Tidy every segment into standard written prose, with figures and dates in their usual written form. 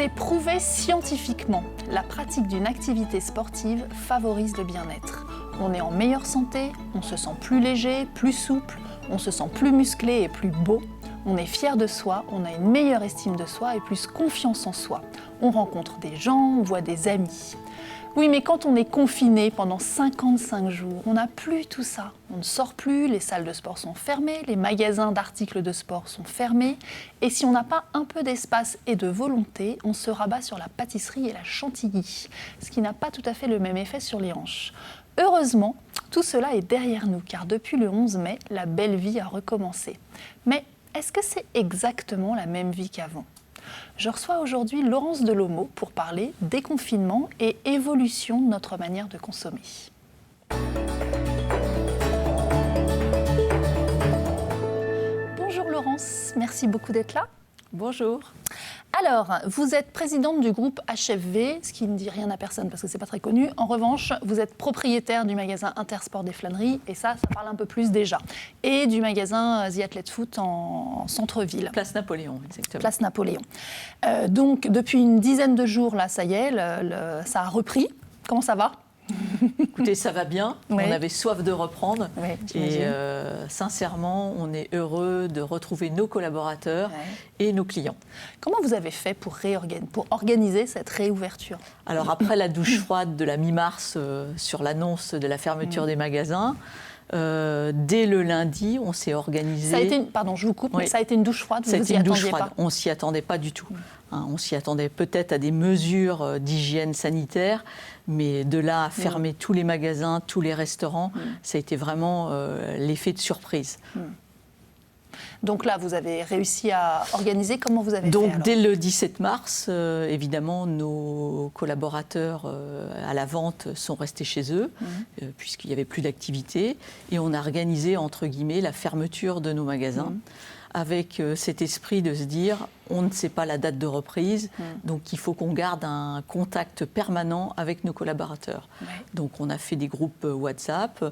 C'est prouvé scientifiquement. La pratique d'une activité sportive favorise le bien-être. On est en meilleure santé, on se sent plus léger, plus souple, on se sent plus musclé et plus beau. On est fier de soi, on a une meilleure estime de soi et plus confiance en soi. On rencontre des gens, on voit des amis. Oui, mais quand on est confiné pendant 55 jours, on n'a plus tout ça. On ne sort plus, les salles de sport sont fermées, les magasins d'articles de sport sont fermés. Et si on n'a pas un peu d'espace et de volonté, on se rabat sur la pâtisserie et la chantilly, ce qui n'a pas tout à fait le même effet sur les hanches. Heureusement, tout cela est derrière nous, car depuis le 11 mai, la belle vie a recommencé. Mais est-ce que c'est exactement la même vie qu'avant ? Je reçois aujourd'hui Laurence Delomeau pour parler déconfinement et évolution de notre manière de consommer. Bonjour Laurence, merci beaucoup d'être là. Bonjour. Alors, vous êtes présidente du groupe HFV, ce qui ne dit rien à personne parce que ce n'est pas très connu. En revanche, vous êtes propriétaire du magasin Intersport des Flâneries, et ça parle un peu plus déjà. Et du magasin The Athlete Foot en centre-ville. Place Napoléon, exactement. Place Napoléon. Donc, depuis une dizaine de jours, là, ça y est, ça a repris. Comment ça va ? Écoutez, ça va bien. Oui. On avait soif de reprendre. Oui, et sincèrement, on est heureux de retrouver nos collaborateurs et nos clients. Comment vous avez fait pour organiser cette réouverture ? Alors, après la douche froide de la mi-mars sur l'annonce de la fermeture des magasins, dès le lundi, on s'est organisé. Ça a été pardon, je vous coupe, mais ça a été une douche froide. Ça a été une douche froide. On ne s'y attendait pas du tout. On s'y attendait peut-être à des mesures d'hygiène sanitaire, mais de là à fermer tous les magasins, tous les restaurants, ça a été vraiment l'effet de surprise. Donc là, vous avez réussi à organiser. Comment vous avez fait ? Donc dès le 17 mars, évidemment, nos collaborateurs à la vente sont restés chez eux, puisqu'il n'y avait plus d'activité. Et on a organisé, entre guillemets, la fermeture de nos magasins, avec cet esprit de se dire, on ne sait pas la date de reprise, donc il faut qu'on garde un contact permanent avec nos collaborateurs. Donc on a fait des groupes WhatsApp,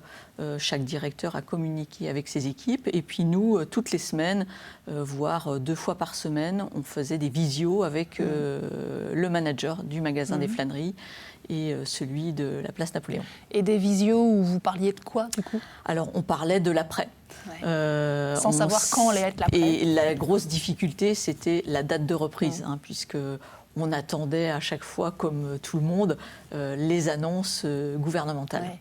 chaque directeur a communiqué avec ses équipes, et puis nous, toutes les semaines, voire 2 fois par semaine, on faisait des visios avec le manager du magasin des Flâneries et celui de la place Napoléon. Et des visios où vous parliez de quoi, du coup ? Alors, on parlait de l'après. Sans savoir quand allait être l'après. Et la grosse difficulté, c'était la date de reprise, puisque on attendait à chaque fois, comme tout le monde, les annonces gouvernementales.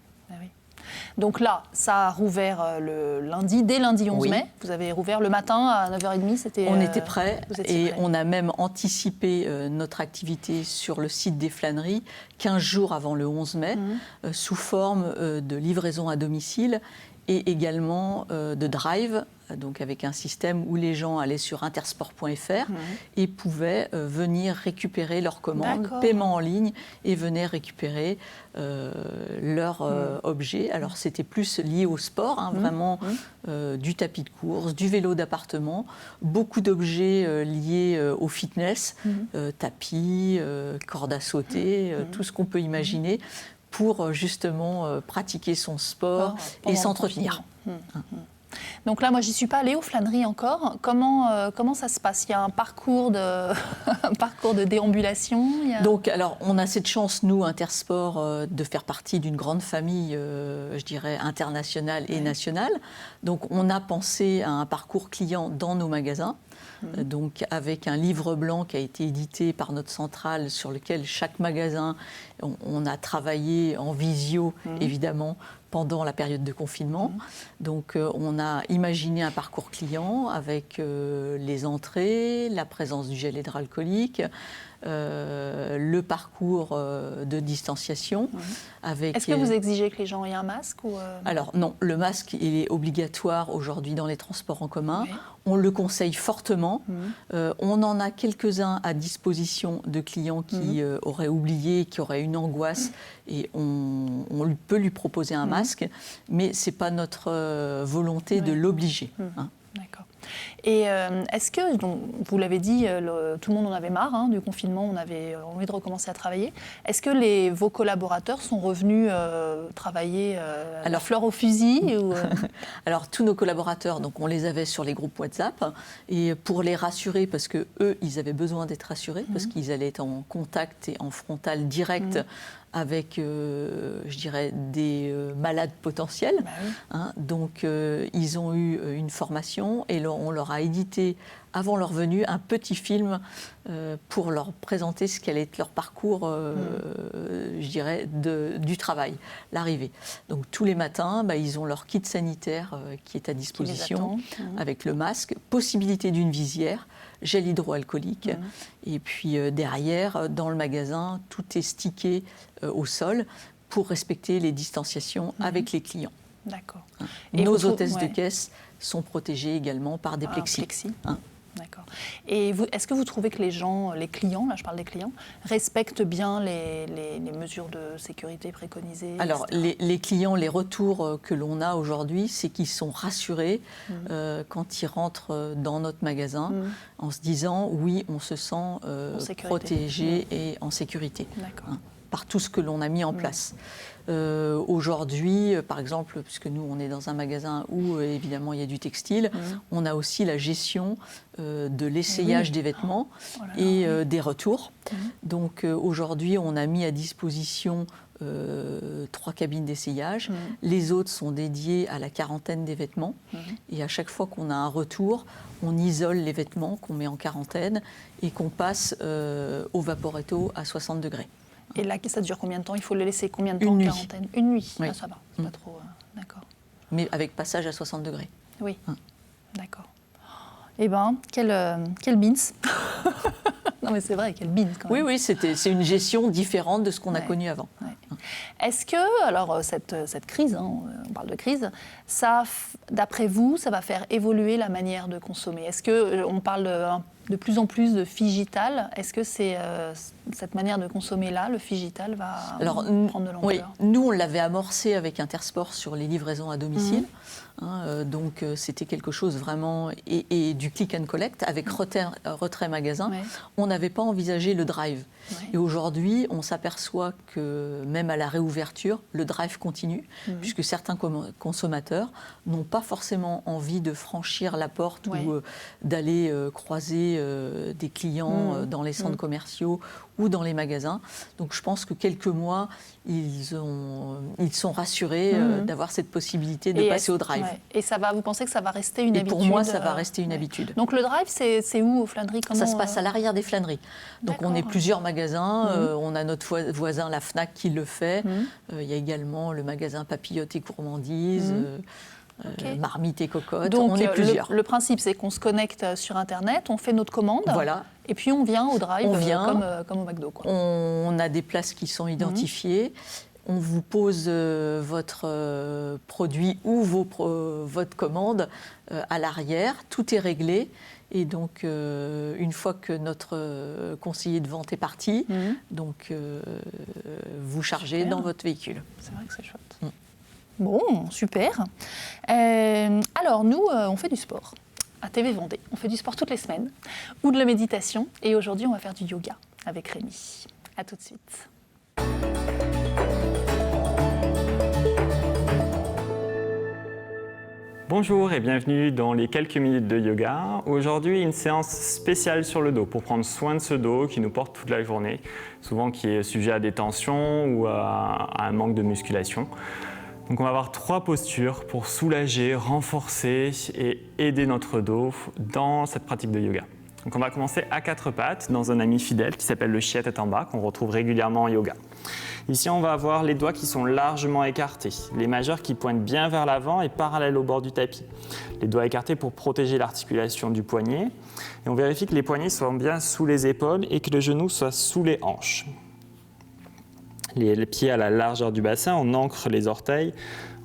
Donc là, ça a rouvert le lundi, dès lundi 11 mai. Vous avez rouvert le matin à 9h30. On était prêts et on a même anticipé notre activité sur le site des Flâneries 15 jours avant le 11 mai, sous forme de livraison à domicile et également de drive, donc avec un système où les gens allaient sur intersport.fr et pouvaient venir récupérer leurs commandes, paiement en ligne, et venaient récupérer leur objet. Alors c'était plus lié au sport, vraiment du tapis de course, du vélo d'appartement, beaucoup d'objets liés au fitness, tapis, corde à sauter, tout ce qu'on peut imaginer, pour justement pratiquer son sport et s'entretenir. Donc là, moi, j'y suis pas allée aux Flâneries encore. Comment ça se passe ? Il y a un parcours de déambulation Donc, alors, on a cette chance, nous, Intersport, de faire partie d'une grande famille, je dirais, internationale et nationale. Donc, on a pensé à un parcours client dans nos magasins. Donc avec un livre blanc qui a été édité par notre centrale, sur lequel chaque magasin, on a travaillé en visio, évidemment, pendant la période de confinement. Donc on a imaginé un parcours client avec les entrées, la présence du gel hydroalcoolique, le parcours de distanciation. Est-ce que vous exigez que les gens aient un masque Alors non, le masque il est obligatoire aujourd'hui dans les transports en commun. On le conseille fortement. On en a quelques-uns à disposition de clients qui auraient oublié, qui auraient une angoisse, et on peut lui proposer un masque, mais ce n'est pas notre volonté de l'obliger. D'accord. Et est-ce que, donc, vous l'avez dit, tout le monde en avait marre du confinement, on avait envie de recommencer à travailler. Est-ce que vos collaborateurs sont revenus travailler à la fleur au fusil ou, Alors, tous nos collaborateurs, donc, on les avait sur les groupes WhatsApp. Et pour les rassurer, parce qu'eux, ils avaient besoin d'être rassurés, parce qu'ils allaient être en contact et en frontal direct avec, je dirais, des malades potentiels. Bah oui. Donc, ils ont eu une formation et on leur a édité, avant leur venue, un petit film pour leur présenter ce qu'allait être leur parcours, je dirais, du travail, l'arrivée. Donc, tous les matins, ils ont leur kit sanitaire qui est à disposition, avec le masque, possibilité d'une visière, gel hydroalcoolique. Et puis derrière, dans le magasin, tout est stické au sol pour respecter les distanciations avec les clients. D'accord. Nos hôtesses de caisse sont protégées également par des plexis. D'accord. Et est-ce que vous trouvez que les gens, les clients, là je parle des clients, respectent bien les mesures de sécurité préconisées? Alors les clients, les retours que l'on a aujourd'hui, c'est qu'ils sont rassurés quand ils rentrent dans notre magasin en se disant oui, on se sent protégé et en sécurité. D'accord. Par tout ce que l'on a mis en place. Aujourd'hui, par exemple, puisque nous, on est dans un magasin où, évidemment, il y a du textile, on a aussi la gestion de l'essayage des vêtements et des retours. Donc, aujourd'hui, on a mis à disposition 3 cabines d'essayage. Les autres sont dédiées à la quarantaine des vêtements. Et à chaque fois qu'on a un retour, on isole les vêtements qu'on met en quarantaine et qu'on passe au Vaporetto à 60 degrés. Et là, ça dure combien de temps? Il faut le laisser combien de temps en quarantaine? Une nuit. Oui. Ça va, c'est pas trop... d'accord. Mais avec passage à 60 degrés. Oui, d'accord. Eh bien, quel beans. Non mais c'est vrai, quel beans quand même. Oui, c'est une gestion différente de ce qu'on a connu avant. Est-ce que, alors cette crise, on parle de crise, ça, d'après vous, ça va faire évoluer la manière de consommer? Est-ce qu'on parle de plus en plus de figital? Est-ce que c'est cette manière de consommer-là, le figital, va prendre de l'ampleur? Oui, nous on l'avait amorcé avec Intersport sur les livraisons à domicile. Donc c'était quelque chose vraiment, et du click and collect avec retrait magasin. On n'avait pas envisagé le drive. Et aujourd'hui, on s'aperçoit que même à la réouverture, le drive continue, puisque certains consommateurs n'ont pas forcément envie de franchir la porte ou d'aller croiser des clients dans les centres commerciaux ou dans les magasins. Donc je pense que quelques mois, ils sont rassurés d'avoir cette possibilité de passer au drive. Et vous pensez que ça va rester une habitude? Pour moi, ça va rester une habitude. Donc le drive, c'est où aux flâneries? Ça se passe à l'arrière des flâneries. Donc on est plusieurs magasins. On a notre voisin, la Fnac, qui le fait. Il y a également le magasin Papillote et Gourmandise. Marmite et cocotte, donc, on est plusieurs. Le principe, c'est qu'on se connecte sur Internet, on fait notre commande, et puis on vient au drive comme au McDo. On a des places qui sont identifiées, on vous pose votre produit ou votre commande à l'arrière, tout est réglé. Et donc, une fois que notre conseiller de vente est parti, donc, vous chargez dans votre véhicule. C'est vrai que c'est chouette. Bon, super. Alors, nous, on fait du sport à TV Vendée. On fait du sport toutes les semaines, ou de la méditation. Et aujourd'hui, on va faire du yoga avec Rémi. À tout de suite. Bonjour et bienvenue dans les quelques minutes de yoga. Aujourd'hui, une séance spéciale sur le dos pour prendre soin de ce dos qui nous porte toute la journée, souvent qui est sujet à des tensions ou à un manque de musculation. Donc on va avoir 3 postures pour soulager, renforcer et aider notre dos dans cette pratique de yoga. Donc on va commencer à 4 pattes dans un ami fidèle qui s'appelle le chien tête en bas qu'on retrouve régulièrement en yoga. Ici on va avoir les doigts qui sont largement écartés, les majeurs qui pointent bien vers l'avant et parallèles au bord du tapis. Les doigts écartés pour protéger l'articulation du poignet. Et on vérifie que les poignets soient bien sous les épaules et que le genou soit sous les hanches. Les pieds à la largeur du bassin, on ancre les orteils,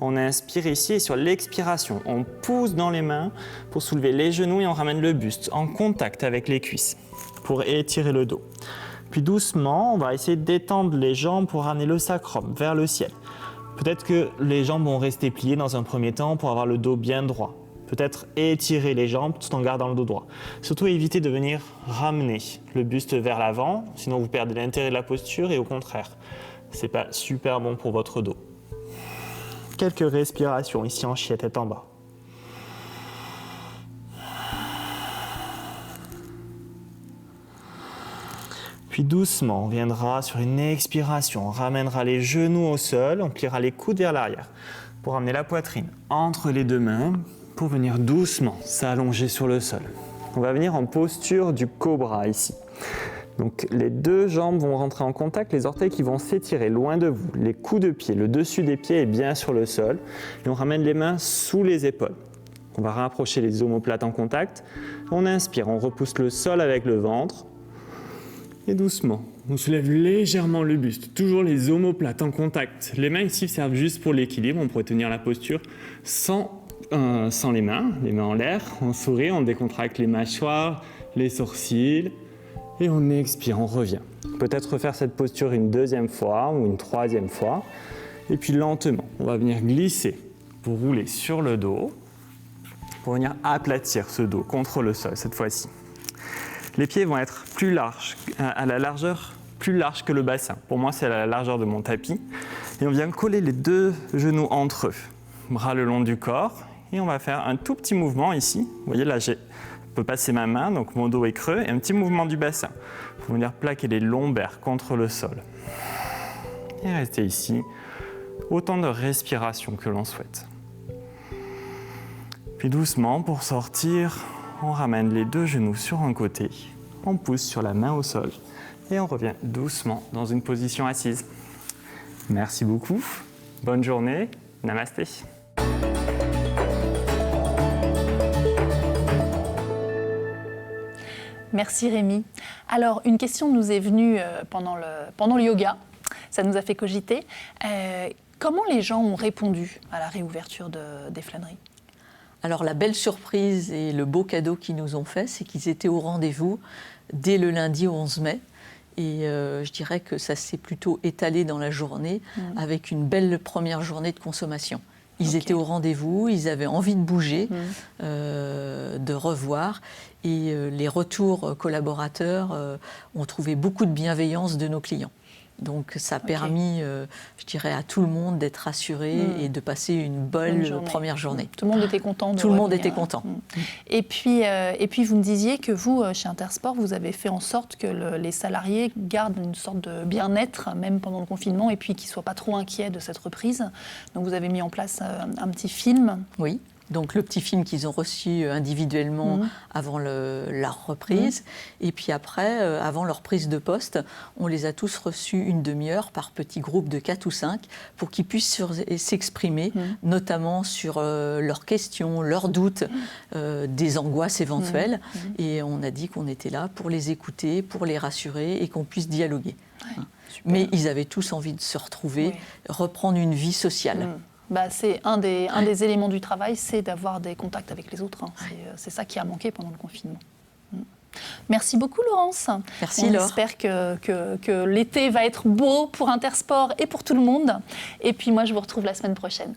on inspire ici et sur l'expiration, on pousse dans les mains pour soulever les genoux et on ramène le buste en contact avec les cuisses pour étirer le dos. Puis doucement, on va essayer d'étendre les jambes pour ramener le sacrum vers le ciel. Peut-être que les jambes vont rester pliées dans un premier temps pour avoir le dos bien droit. Peut-être étirer les jambes tout en gardant le dos droit. Surtout évitez de venir ramener le buste vers l'avant, sinon vous perdez l'intérêt de la posture et au contraire, ce n'est pas super bon pour votre dos. Quelques respirations ici en chien, tête en bas. Puis doucement, on viendra sur une expiration, on ramènera les genoux au sol, on pliera les coudes vers l'arrière pour amener la poitrine entre les deux mains pour venir doucement s'allonger sur le sol. On va venir en posture du cobra ici. Donc les deux jambes vont rentrer en contact, les orteils qui vont s'étirer loin de vous, les coups de pied, le dessus des pieds est bien sur le sol et on ramène les mains sous les épaules. On va rapprocher les omoplates en contact, on inspire, on repousse le sol avec le ventre. Et doucement, on soulève légèrement le buste, toujours les omoplates en contact. Les mains ici servent juste pour l'équilibre, on pourrait tenir la posture sans les mains en l'air. On sourit, on décontracte les mâchoires, les sourcils et on expire, on revient. Peut-être refaire cette posture une deuxième fois ou une troisième fois. Et puis lentement, on va venir glisser pour rouler sur le dos, pour venir aplatir ce dos contre le sol cette fois-ci. Les pieds vont être plus larges, à la largeur plus large que le bassin. Pour moi, c'est à la largeur de mon tapis. Et on vient coller les deux genoux entre eux, bras le long du corps. Et on va faire un tout petit mouvement ici. Vous voyez, là, je peux passer ma main, donc mon dos est creux, et un petit mouvement du bassin pour venir plaquer les lombaires contre le sol. Et rester ici, autant de respiration que l'on souhaite. Puis doucement, pour sortir, on ramène les deux genoux sur un côté, on pousse sur la main au sol et on revient doucement dans une position assise. Merci beaucoup, bonne journée, namasté. Merci Rémi. Alors, une question nous est venue pendant le yoga, ça nous a fait cogiter. Comment les gens ont répondu à la réouverture des flâneries ? Alors la belle surprise et le beau cadeau qu'ils nous ont fait, c'est qu'ils étaient au rendez-vous dès le lundi 11 mai. Et je dirais que ça s'est plutôt étalé dans la journée avec une belle première journée de consommation. Ils étaient au rendez-vous, ils avaient envie de bouger, de revoir. Et les retours collaborateurs ont trouvé beaucoup de bienveillance de nos clients. Donc ça a permis, je dirais, à tout le monde d'être rassuré et de passer une bonne première journée. Tout le monde était content. Tout le monde était content. Et puis vous me disiez que vous, chez Intersport, vous avez fait en sorte que les salariés gardent une sorte de bien-être, même pendant le confinement, et puis qu'ils ne soient pas trop inquiets de cette reprise. Donc vous avez mis en place un petit film. Oui. Donc le petit film qu'ils ont reçu individuellement avant la reprise. Et puis après, avant leur prise de poste, on les a tous reçus une demi-heure par petits groupes de 4 ou 5 pour qu'ils puissent s'exprimer, notamment sur leurs questions, leurs doutes, des angoisses éventuelles. Et on a dit qu'on était là pour les écouter, pour les rassurer et qu'on puisse dialoguer. Ouais, mais ils avaient tous envie de se retrouver, reprendre une vie sociale. C'est un des éléments du travail, c'est d'avoir des contacts avec les autres. C'est ça qui a manqué pendant le confinement. Merci beaucoup Laurence. Merci Laure. On espère que l'été va être beau pour Intersport et pour tout le monde. Et puis moi je vous retrouve la semaine prochaine.